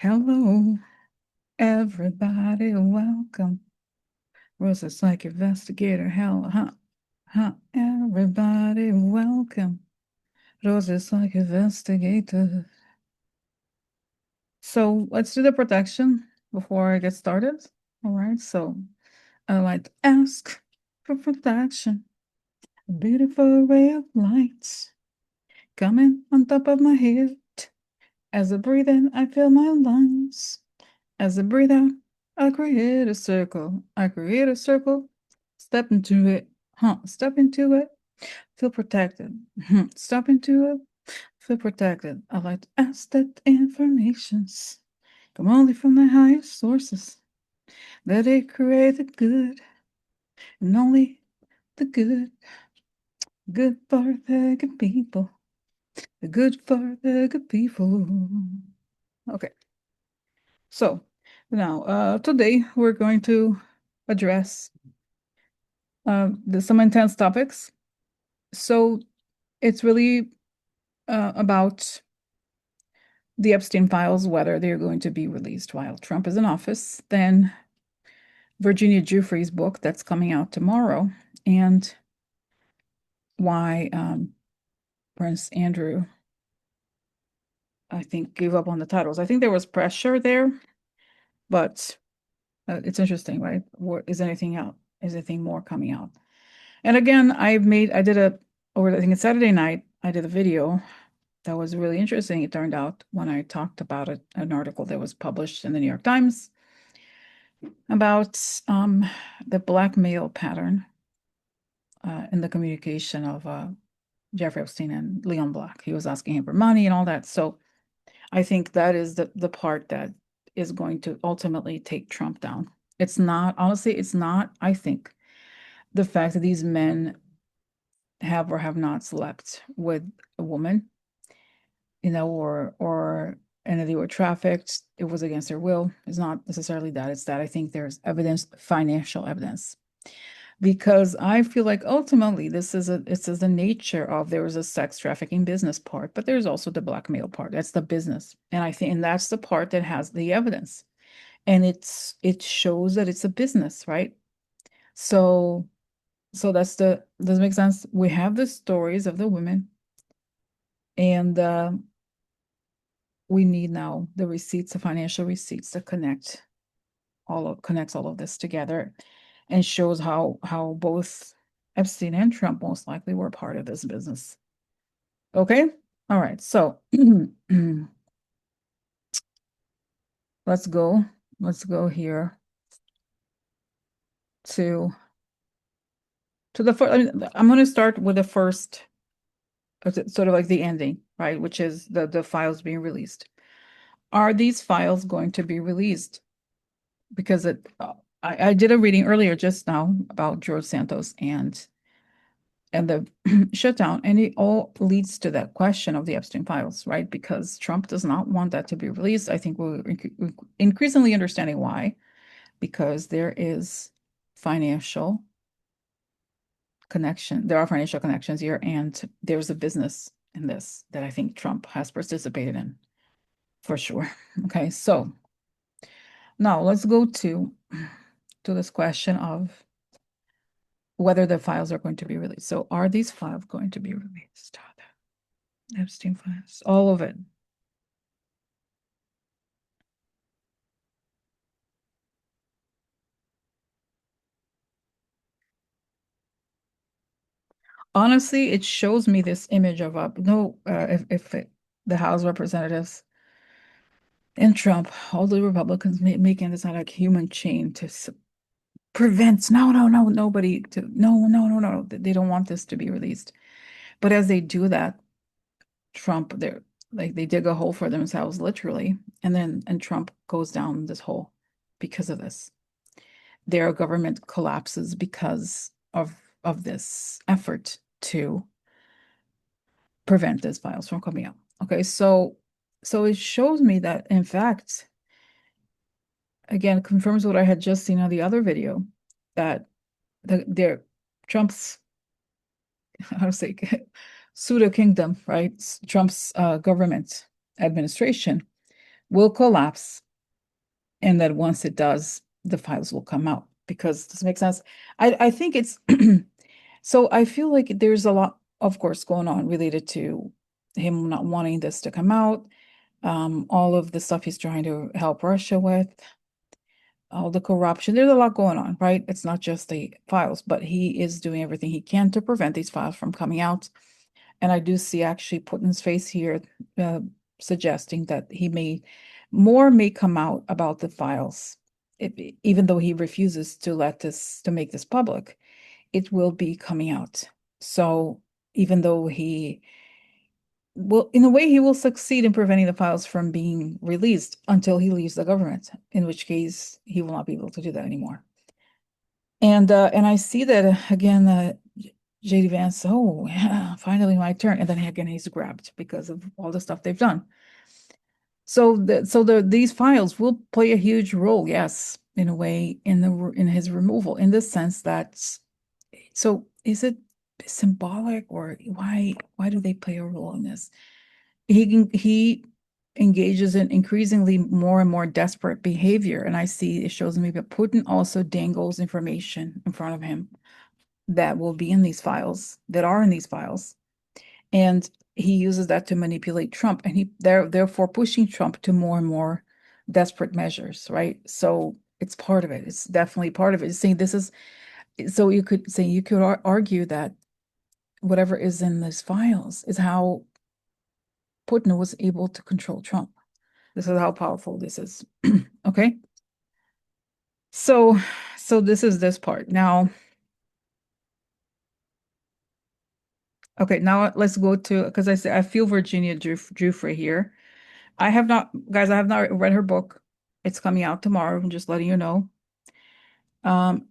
Hello, everybody, welcome. Rosa Psych Investigator, everybody, welcome. Rosa Psych Investigator. So let's do the protection before I get started. All right, so I like to ask for protection. A beautiful ray of light coming on top of my head. As I breathe in, I feel my lungs. As I breathe out, I create a circle. I create a circle. Step into it. Step into it. Feel protected. Step into it. Feel protected. I like to ask that informations come only from the highest sources. That they create the good and only the good. Good for the good people. The good for the good people. Okay. So now, today we're going to address some intense topics. So it's really about the Epstein files, whether they're going to be released while Trump is in office, then Virginia Giuffre's book that's coming out tomorrow, and why Prince Andrew, I think, gave up on the titles. I think there was pressure there, but it's interesting, right? Is anything out? Is anything more coming out? And again, I did I think it's Saturday night, I did a video that was really interesting. It turned out when I talked about it, an article that was published in the New York Times about the blackmail pattern in the communication of Jeffrey Epstein and Leon Black. He was asking him for money and all that. So I think that is the part that is going to ultimately take Trump down. It's not, honestly, it's not, I think, the fact that these men have or have not slept with a woman, or and they were trafficked, it was against their will. It's not necessarily that. It's that I think there's evidence, financial evidence, because I feel like ultimately this is the nature of, there was a sex trafficking business part, but there's also the blackmail part. That's the business, and I think, and that's the part that has the evidence, and it shows that it's a business, right? So does it make sense? We have the stories of the women, and we need now the receipts, the financial receipts, that connects all of this together, and shows how both Epstein and Trump most likely were part of this business. Okay, all right. So let's go. Let's go here to the first. I'm going to start with the first, sort of like the ending, right? Which is the files being released. Are these files going to be released? Because I did a reading earlier just now about George Santos and the shutdown, and it all leads to that question of the Epstein files, right? Because Trump does not want that to be released. I think we're increasingly understanding why, because there is financial connection. There are financial connections here, and there's a business in this that I think Trump has participated in for sure. Okay, so now let's go to this question of whether the files are going to be released. So are these files going to be released? Epstein files, all of it. Honestly, it shows me this image of the House representatives and Trump, all the Republicans making this like human chain to prevent, nobody to, no, they don't want this to be released. But as they do that, Trump, they're like, they dig a hole for themselves, literally, and Trump goes down this hole because of this. Their government collapses because of this effort to prevent these files from coming out. Okay, so it shows me that, in fact, again, confirms what I had just seen on the other video, that their Trump's, how to say, pseudo kingdom, right? Trump's government administration will collapse, and that once it does, the files will come out. Because does it make sense? I think it's so I feel like there's a lot, of course, going on related to him not wanting this to come out, all of the stuff he's trying to help Russia with, all the corruption. There's a lot going on, right? It's not just the files, but he is doing everything he can to prevent these files from coming out. And I do see actually Putin's face here, uh, suggesting that more may come out about the files. If, even though he refuses to make this public, it will be coming out. So even though he will, in a way, he will succeed in preventing the files from being released until he leaves the government, in which case he will not be able to do that anymore. And I see that again, JD Vance, oh yeah, finally my turn. And then again he's grabbed because of all the stuff they've done. So these files will play a huge role, yes, in a way, in his removal, in the sense that, so is it symbolic, or why do they play a role in this? He engages in increasingly more and more desperate behavior, and I see it shows me that Putin also dangles information in front of him that will be in these files, that are in these files, and he uses that to manipulate Trump, and therefore pushing Trump to more and more desperate measures, right? So it's part of it. It's definitely part of it. It's saying this is, so you could argue that whatever is in these files is how Putin was able to control Trump. This is how powerful this is. Okay. So this is this part. Now, okay, now let's go to, because I say I feel Virginia Giuffre here. I have not, guys, I have not read her book. It's coming out tomorrow. I'm just letting you know.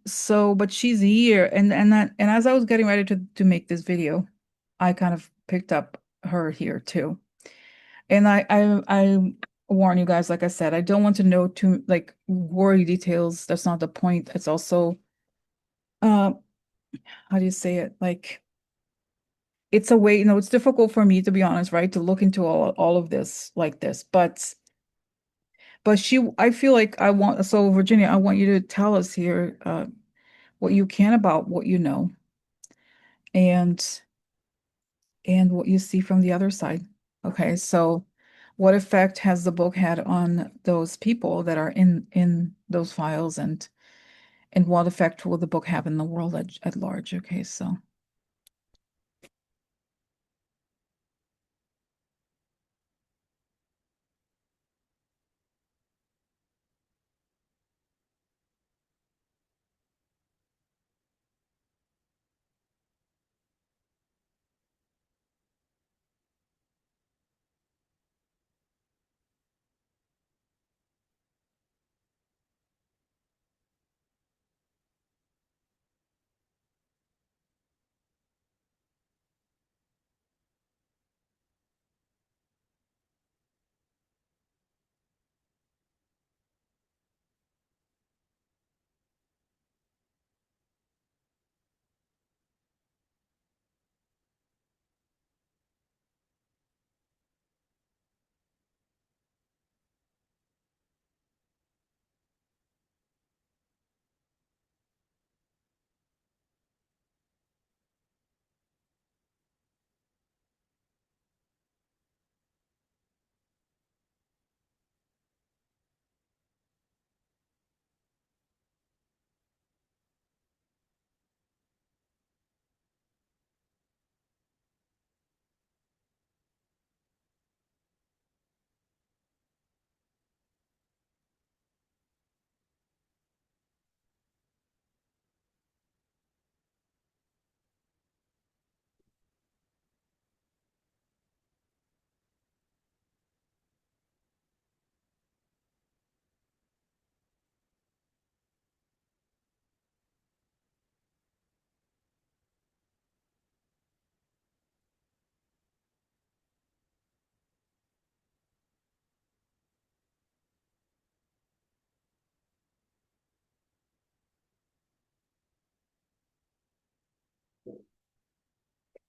So, but she's here, and as I was getting ready to make this video, I kind of picked up her here too. And I warn you guys, like I said, I don't want to know too like gory details. That's not the point. It's also, uh, how do you say it? Like, it's a way, it's difficult for me, to be honest, right, to look into all of this like this. But I feel like I want, so Virginia, I want you to tell us here, what you can about what you know, and what you see from the other side. Okay, so what effect has the book had on those people that are in those files, and what effect will the book have in the world at large? Okay, so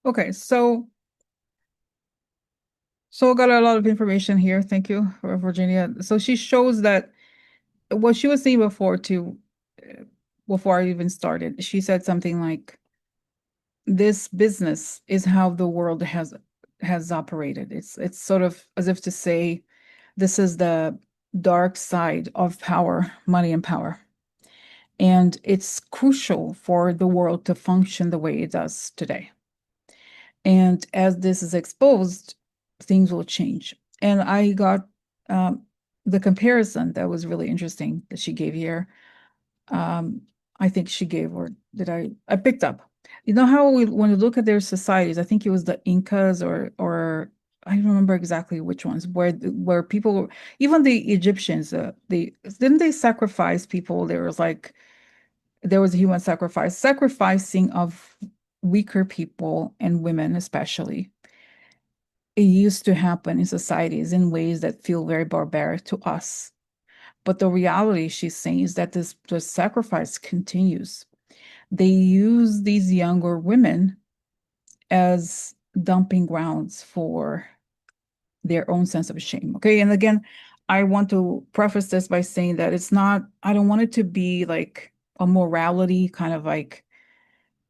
okay, so So I got a lot of information here. Thank you for Virginia. So she shows that what she was saying before too, before I even started, she said something like, this business is how the world has operated. It's sort of as if to say this is the dark side of power, money and power. And it's crucial for the world to function the way it does today. And as this is exposed, things will change. And I got um, the comparison that was really interesting that she gave here. Um, I think she gave, or did I picked up. You know how when we look at their societies, I think it was the Incas or I don't remember exactly which ones, where people, even the Egyptians, they didn't they sacrifice people? There was a human sacrificing of weaker people and women especially. It used to happen in societies in ways that feel very barbaric to us. But the reality, she's saying, is that the sacrifice continues. They use these younger women as dumping grounds for their own sense of shame. Okay. And again, I want to preface this by saying that it's not, I don't want it to be like a morality kind of like,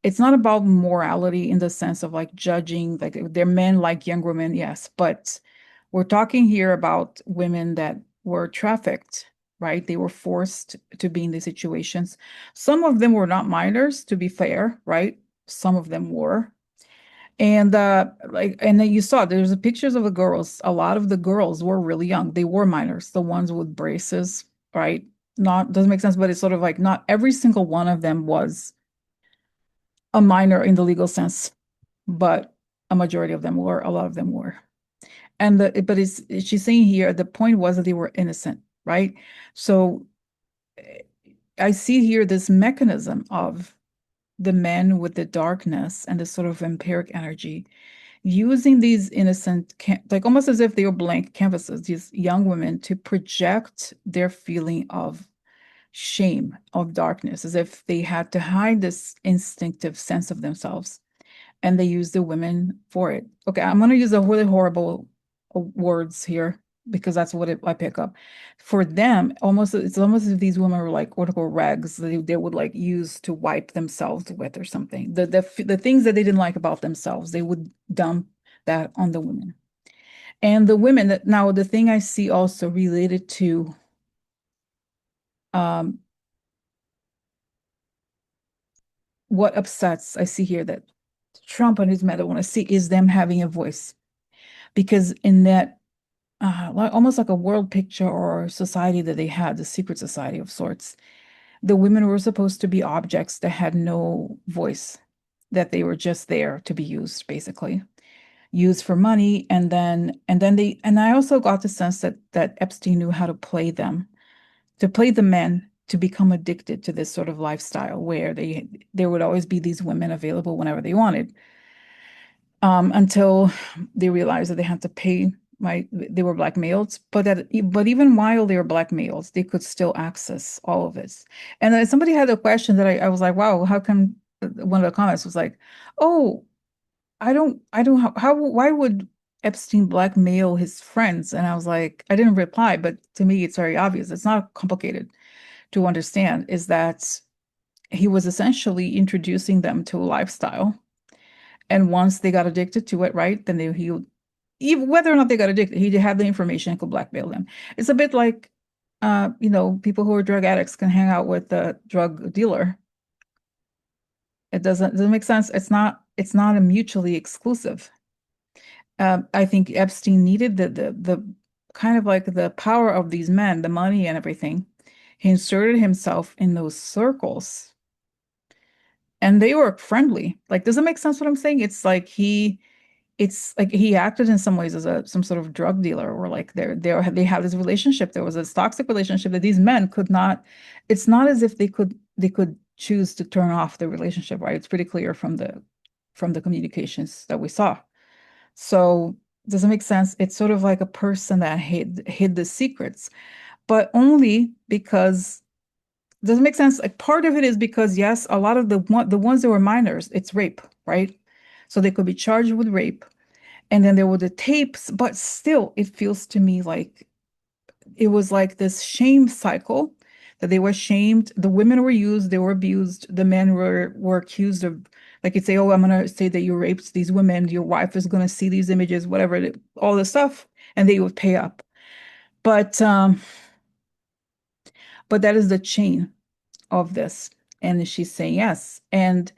it's not about morality in the sense of like judging, like they're men like young women, yes, but we're talking here about women that were trafficked, right? They were forced to be in these situations. Some of them were not minors, to be fair, right? Some of them were. And and then you saw there's pictures of the girls. A lot of the girls were really young. They were minors, the ones with braces, right? Not doesn't make sense, but it's sort of like not every single one of them was a minor in the legal sense, but a majority of them were, a lot of them were. And but it's she's saying here the point was that they were innocent, right? So I see here this mechanism of the men with the darkness and the sort of vampiric energy using these innocent, like almost as if they were blank canvases, these young women to project their feeling of shame, of darkness, as if they had to hide this instinctive sense of themselves. And they use the women for it. Okay, I'm going to use a really horrible words here because that's what I pick up. For them, almost it's almost as if these women were like what rags they would like use to wipe themselves with or something. The things that they didn't like about themselves, they would dump that on the women. And the women that now the thing I see also related to um what upsets I see here that Trump and his men want to see is them having a voice. Because in that like almost like a world picture or society that they had, the secret society of sorts, the women were supposed to be objects that had no voice, that they were just there to be used, basically, used for money. And I also got the sense that Epstein knew how to play them, to play the men to become addicted to this sort of lifestyle where there would always be these women available whenever they wanted, until they realized that they had to pay. They were blackmailed, but even while they were blackmailed, they could still access all of this. And then somebody had a question that I was like, wow, how come one of the comments was like, oh, I don't why would Epstein blackmail his friends? And I was like, I didn't reply, but to me, it's very obvious. It's not complicated to understand, is that he was essentially introducing them to a lifestyle. And once they got addicted to it, right, then he would, even whether or not they got addicted, he had the information and could blackmail them. It's a bit like, people who are drug addicts can hang out with the drug dealer. It doesn't make sense. It's not a mutually exclusive. I think Epstein needed the kind of like the power of these men, the money and everything. He inserted himself in those circles, and they were friendly. Like, does it make sense what I'm saying? It's like he acted in some ways as some sort of drug dealer, or like they have this relationship. There was this toxic relationship that these men could not. It's not as if they could choose to turn off the relationship, right? It's pretty clear from the communications that we saw. So does it make sense? It's sort of like a person that hid the secrets, but only because doesn't make sense. Like part of it is because yes, a lot of the ones that were minors, it's rape, right? So they could be charged with rape. And then there were the tapes, but still, it feels to me like it was like this shame cycle that they were shamed. The women were used, they were abused. The men were accused of, like, you'd say, "Oh, I'm gonna say that you raped these women. Your wife is gonna see these images, whatever, all this stuff," and they would pay up. But but that is the chain of this. And she's saying yes. And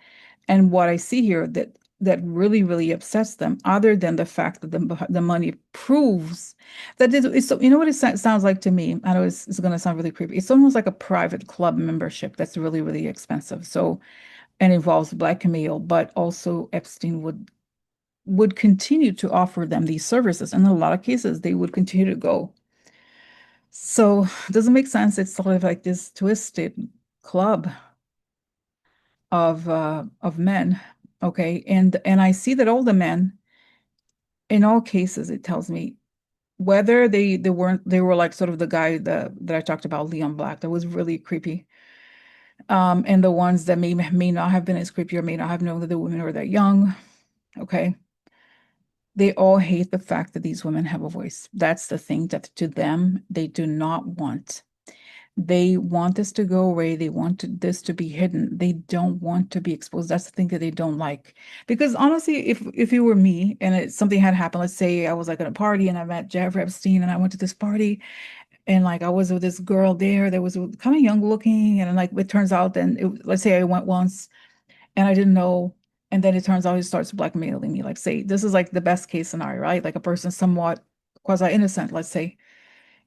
what I see here that really, really upsets them, other than the fact that the money proves that it's so, you know what it sounds like to me? I know it's going to sound really creepy. It's almost like a private club membership that's really, really expensive. So, and involves blackmail, but also Epstein would continue to offer them these services. And in a lot of cases, they would continue to go. So it doesn't make sense. It's sort of like this twisted club of men. Okay. And I see that all the men, in all cases, it tells me whether they were like sort of the guy that I talked about, Leon Black, that was really creepy. And the ones that may not have been as creepy or may not have known that the women were that young. Okay. They all hate the fact that these women have a voice. That's the thing that to them they do not want. They want this to go away. They want this to be hidden. They don't want to be exposed. That's the thing that they don't like. Because honestly, if it were me and something had happened, let's say I was like at a party and I met Jeffrey Epstein and I went to this party and like I was with this girl there that was kind of young looking and like it turns out then let's say I went once and I didn't know, and then it turns out he starts blackmailing me. Like say this is like the best case scenario, right? Like a person somewhat quasi innocent, let's say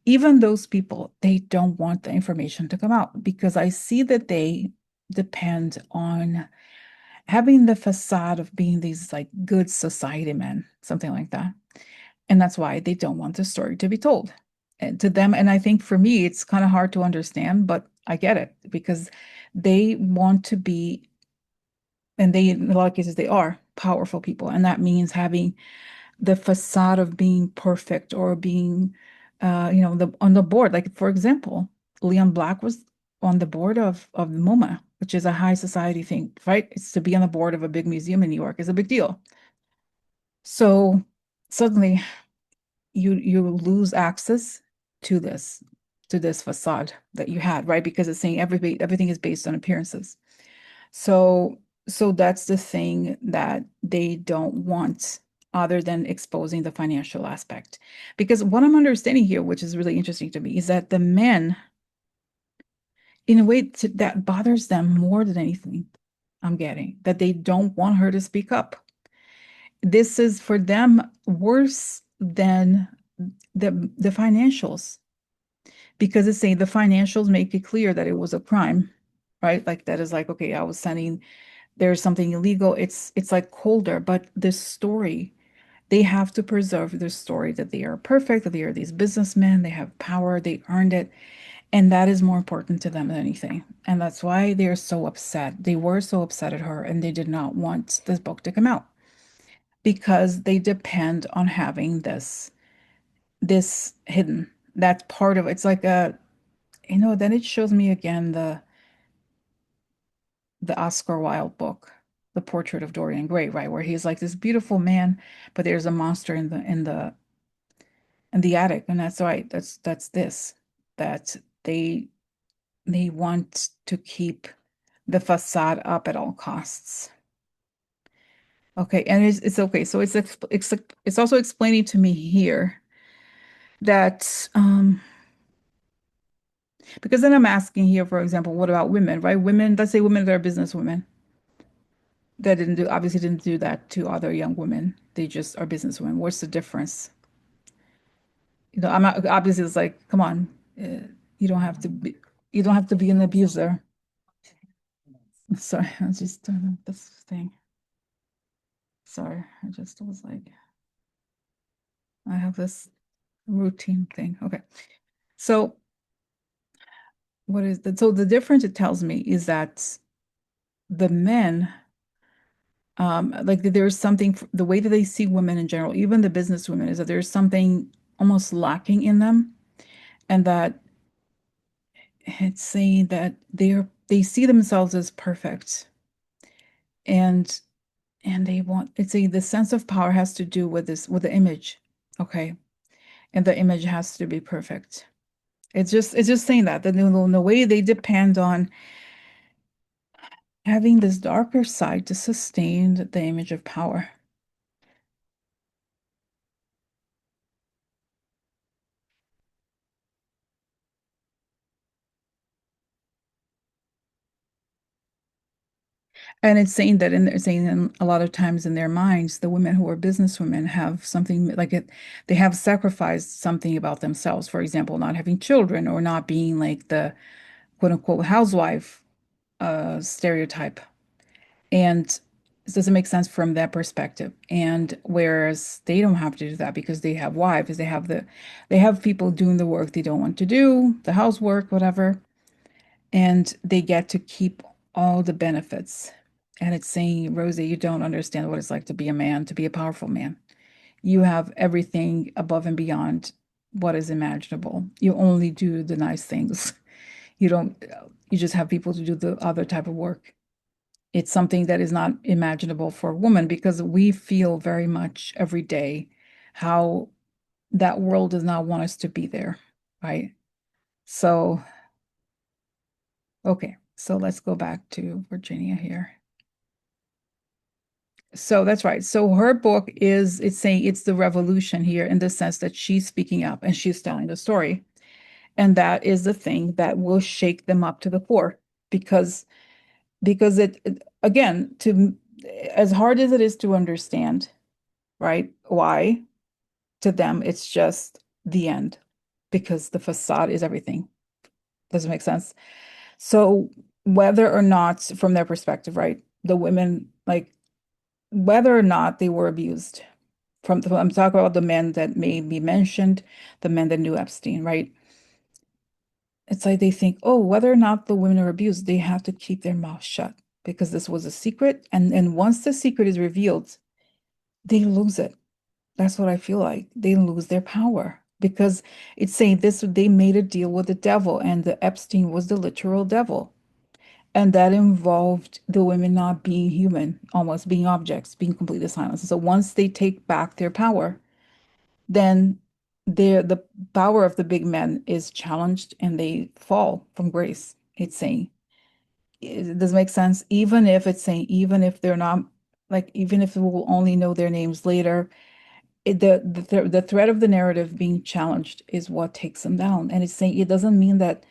even those people, they don't want the information to come out because I see that they depend on having the facade of being these like good society men, something like that. And that's why they don't want the story to be told and to them. And I think for me, it's kind of hard to understand, but I get it because they want to be, and they, in a lot of cases, they are powerful people. And that means having the facade of being perfect or being on the board, like for example Leon Black was on the board of MoMA, which is a high society thing, right? It's to be on the board of a big museum in New York is a big deal. So suddenly you lose access to this facade that you had, right? Because it's saying everything is based on appearances. So, so that's the thing that they don't want other than exposing the financial aspect. Because what I'm understanding here, which is really interesting to me, is that the men, in a way, that bothers them more than anything. I'm getting that they don't want her to speak up. This is for them worse than the financials because it's saying the financials make it clear that it was a crime, right? Like that is like, okay, I was sending there's something illegal. It's like colder, but this story, they have to preserve the story that they are perfect, that they are these businessmen, they have power, they earned it, and that is more important to them than anything. And that's why they're so upset. They were so upset at her, and they did not want this book to come out because they depend on having this hidden. That's part of it. It's like then it shows me again the Oscar Wilde book, The Portrait of Dorian Gray, right, where he's like this beautiful man, but there's a monster in the attic, and that's right. That's this that they they want to keep the facade up at all costs. Okay, and it's okay. So it's also explaining to me here that because then I'm asking here, for example, what about women, right? Women, let's say women that are business women that obviously didn't do that to other young women. They just are business women. What's the difference? I'm not obviously it's like, come on, you don't have to be an abuser. Sorry, I just this thing. Sorry, I just was like, I have this routine thing. Okay, so what is that? So the difference it tells me is that the men, like there's something the way that they see women in general, even the business women, is that there's something almost lacking in them, and that it's saying that they see themselves as perfect and and they want it's a the sense of power has to do with this with the image. Okay. And the image has to be perfect. It's just saying that the way they depend on having this darker side to sustain the image of power. And it's saying that in they're saying a lot of times in their minds, the women who are businesswomen have something like it, they have sacrificed something about themselves. For example, not having children or not being like the quote unquote housewife stereotype. And it doesn't make sense from that perspective. And whereas they don't have to do that because they have wives, they have people doing the work they don't want to do, the housework, whatever, and they get to keep all the benefits. And it's saying, Rosie, you don't understand what it's like to be a man, to be a powerful man. You have everything above and beyond what is imaginable. You only do the nice things. You don't, you just have people to do the other type of work. It's something that is not imaginable for a woman because we feel very much every day how that world does not want us to be there, right? So, okay, so let's go back to Virginia here. So that's right. So her book is it's saying it's the revolution here in the sense that she's speaking up and she's telling the story. And that is the thing that will shake them up to the core because again, to as hard as it is to understand, right? Why? To them, it's just the end because the facade is everything. Does it make sense? So whether or not, from their perspective, right, the women, like whether or not they were abused, I'm talking about the men that may be mentioned, the men that knew Epstein, right? It's like they think, oh, whether or not the women are abused, they have to keep their mouth shut because this was a secret. And once the secret is revealed, they lose it. That's what I feel like. They lose their power because it's saying this, they made a deal with the devil, and the Epstein was the literal devil. And that involved the women not being human, almost being objects, being completely silenced. So once they take back their power, then the power of the big men is challenged and they fall from grace. It's saying, it does make sense. Even if it's saying, even if they're not like, even if we'll only know their names later, the threat of the narrative being challenged is what takes them down. And it's saying it doesn't mean that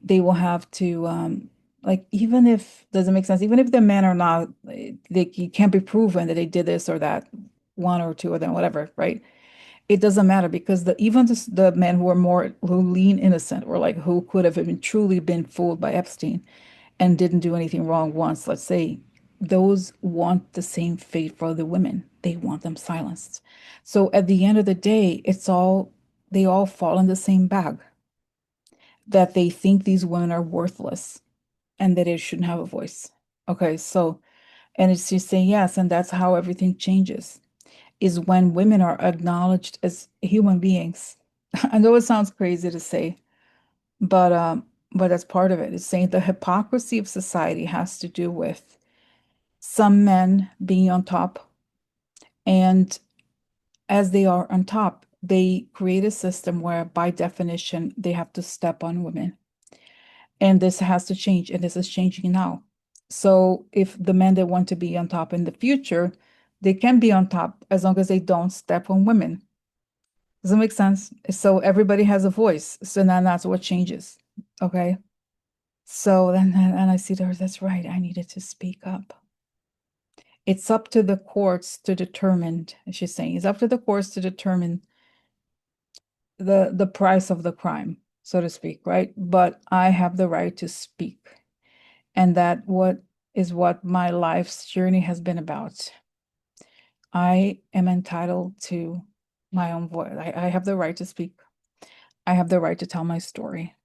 they will have to like even if doesn't make sense, even if the men are not they it can't be proven that they did this or that, one or two of them, whatever, right? It doesn't matter because even the men who are more who lean innocent or like who could have been truly been fooled by Epstein and didn't do anything wrong once, let's say, those want the same fate for the women. They want them silenced. So at the end of the day, they all fall in the same bag that they think these women are worthless and that it shouldn't have a voice. Okay, so, and it's just saying yes, and that's how everything changes, is when women are acknowledged as human beings. I know it sounds crazy to say, but that's part of it. It's saying the hypocrisy of society has to do with some men being on top, and as they are on top, they create a system where by definition they have to step on women. And this has to change, and this is changing now. So if the men that want to be on top in the future, they can be on top as long as they don't step on women. Does that make sense? So everybody has a voice. So now that's what changes. Okay. So then, and I see there, that's right. I needed to speak up. It's up to the courts to determine, she's saying, it's up to the courts to determine the price of the crime, so to speak, right? But I have the right to speak. And that what is what my life's journey has been about. I am entitled to my own voice. I have the right to speak. I have the right to tell my story.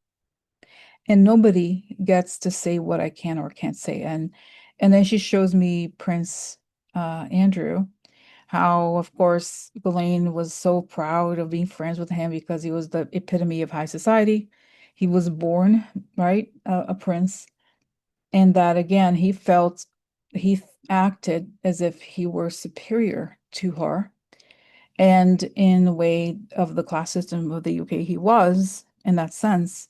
And nobody gets to say what I can or can't say. And then she shows me Prince Andrew, how, of course, Ghislaine was so proud of being friends with him because he was the epitome of high society. He was born, right, a prince. And that again, he felt he acted as if he were superior to her. And in the way of the class system of the UK, he was in that sense.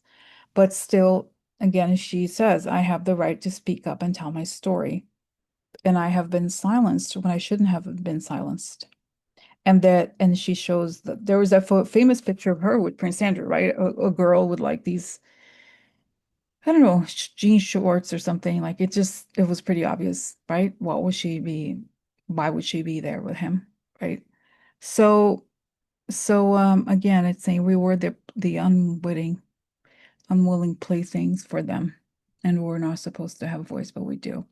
But still, again, she says, I have the right to speak up and tell my story. And I have been silenced when I shouldn't have been silenced. And she shows that there was that famous picture of her with Prince Andrew, right? A girl with like these, I don't know, jean shorts or something. Like it was pretty obvious, right? Why would she be there with him, right? So, again, it's saying we were the unwilling playthings for them, and we're not supposed to have a voice, but we do.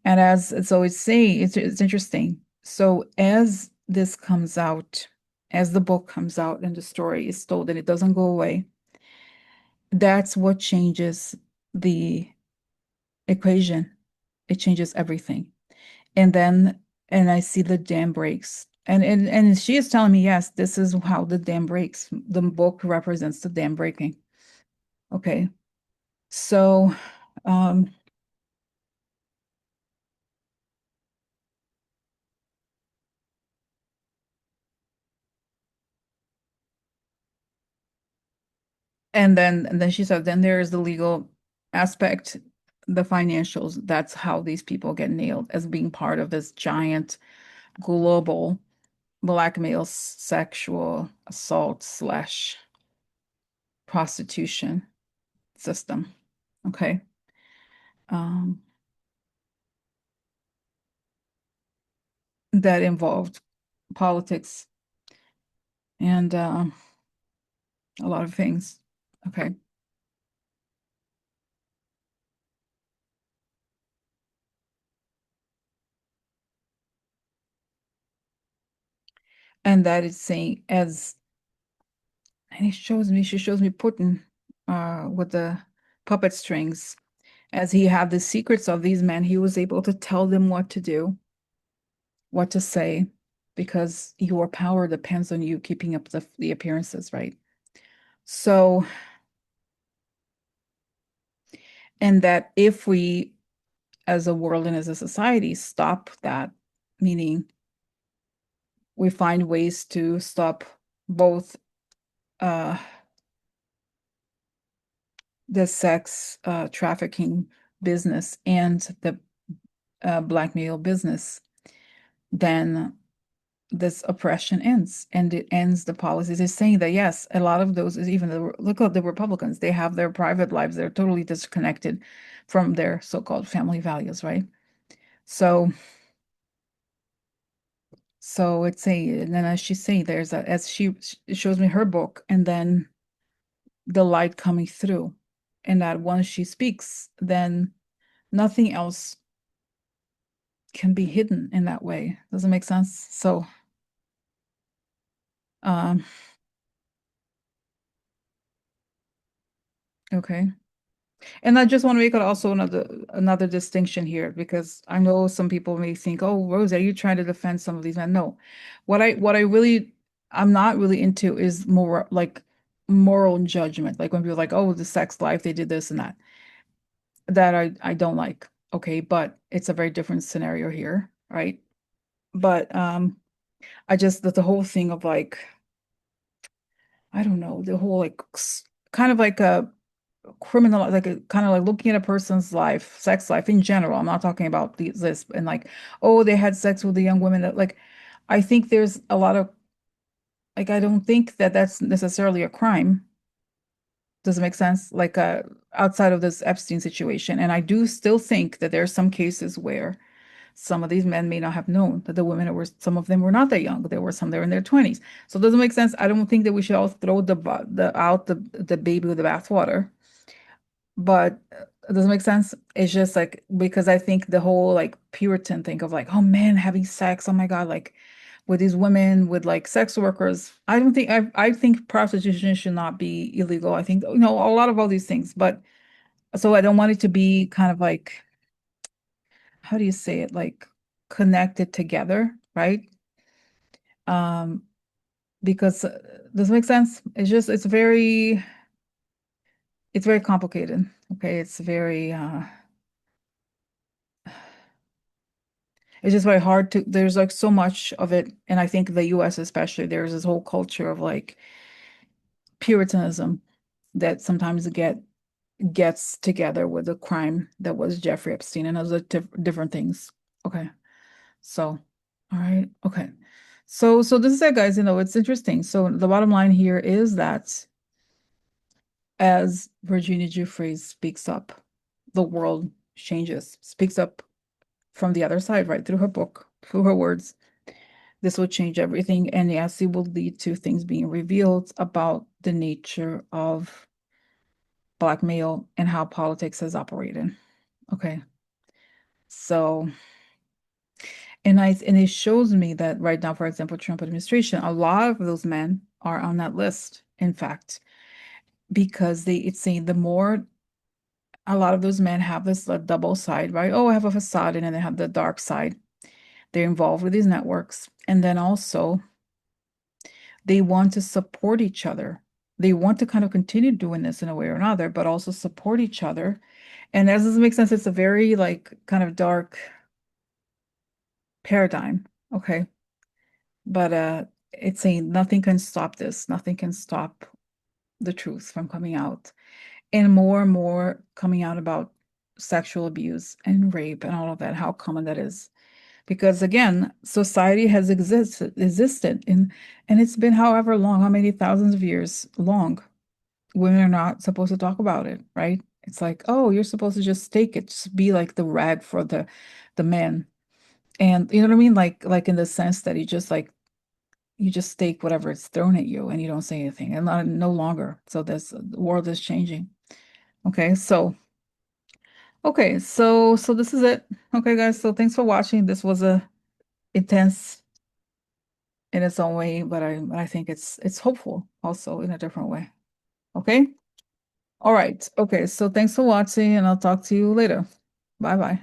And so it's saying it's interesting. So as this comes out, as the book comes out and the story is told and it doesn't go away, that's what changes the equation. It changes everything. And then and I see the dam breaks. And she is telling me, yes, this is how the dam breaks. The book represents the dam breaking. Okay. So um and then she said, then there is the legal aspect, the financials. That's how these people get nailed as being part of this giant global blackmail, sexual assault slash prostitution system. Okay. Um, that involved politics and a lot of things. Okay. And that is saying as and she shows me Putin with the puppet strings. As he had the secrets of these men, he was able to tell them what to do, what to say, because your power depends on you keeping up the appearances, right? So, and that if we as a world and as a society stop that, meaning we find ways to stop both uh, the sex trafficking business and the blackmail business, then this oppression ends and it ends the policies. It's saying that yes, a lot of those is even look at the Republicans, they have their private lives, they're totally disconnected from their so-called family values, right? So it's a and then as she's saying there's a as she shows me her book and then the light coming through and that once she speaks then nothing else can be hidden in that way. Does it make sense? So um okay. And I just want to make it also another distinction here because I know some people may think, "Oh, Rose, are you trying to defend some of these men?" No. What I really I'm not really into is more like moral judgment. Like when people are like, "Oh, the sex life, they did this and that." That I don't like. Okay, but it's a very different scenario here, right? But I just that the whole thing of like I don't know, the whole like kind of like a criminal like a kind of like looking at a person's life, sex life in general. I'm not talking about this and like, oh, they had sex with the young women that like I think there's a lot of like I don't think that that's necessarily a crime. Does it make sense? Like outside of this Epstein situation. And I do still think that there are some cases where some of these men may not have known that the women were some of them were not that young. There were some there in their 20s. So it doesn't make sense. I don't think that we should all throw the baby with the bathwater. But it doesn't make sense. It's just like because I think the whole like Puritan thing of like, oh man, having sex, oh my God, like with these women, with like sex workers. I don't think I think prostitution should not be illegal. I think, a lot of all these things. But so I don't want it to be kind of like, how do you say it? Like connected together, right? Um, because does it make sense? It's very complicated. Okay, it's very It's just very hard to, there's like so much of it. And I think the US especially, there's this whole culture of like Puritanism that sometimes gets together with the crime that was Jeffrey Epstein and other different things. Okay. So, all right. Okay. So this is it, guys. It's interesting. So the bottom line here is that as Virginia Giuffre speaks up, the world changes, speaks up from the other side, right? Through her book, through her words. This will change everything. And yes, it will lead to things being revealed about the nature of blackmail and how politics has operated. Okay. So, and it shows me that right now, for example, Trump administration, a lot of those men are on that list, in fact, because it's saying the more a lot of those men have this double side, right? Oh, I have a facade, and then they have the dark side. They're involved with these networks. And then also they want to support each other. They want to kind of continue doing this in a way or another, but also support each other. And as this makes sense, it's a very like kind of dark paradigm. Okay. But it's saying nothing can stop this. Nothing can stop the truth from coming out. And more coming out about sexual abuse and rape and all of that, how common that is. Because again, society has existed and it's been however long, how many thousands of years long. Women are not supposed to talk about it, right? It's like, oh, you're supposed to just take it, just be like the rag for the men. And you know what I mean? Like in the sense that you just take whatever is thrown at you and you don't say anything. And not no longer. So the world is changing. Okay, so this is it. Okay, guys. So thanks for watching. This was a intense in its own way, but I think it's hopeful also in a different way. Okay? All right. Okay, so thanks for watching and I'll talk to you later. Bye bye.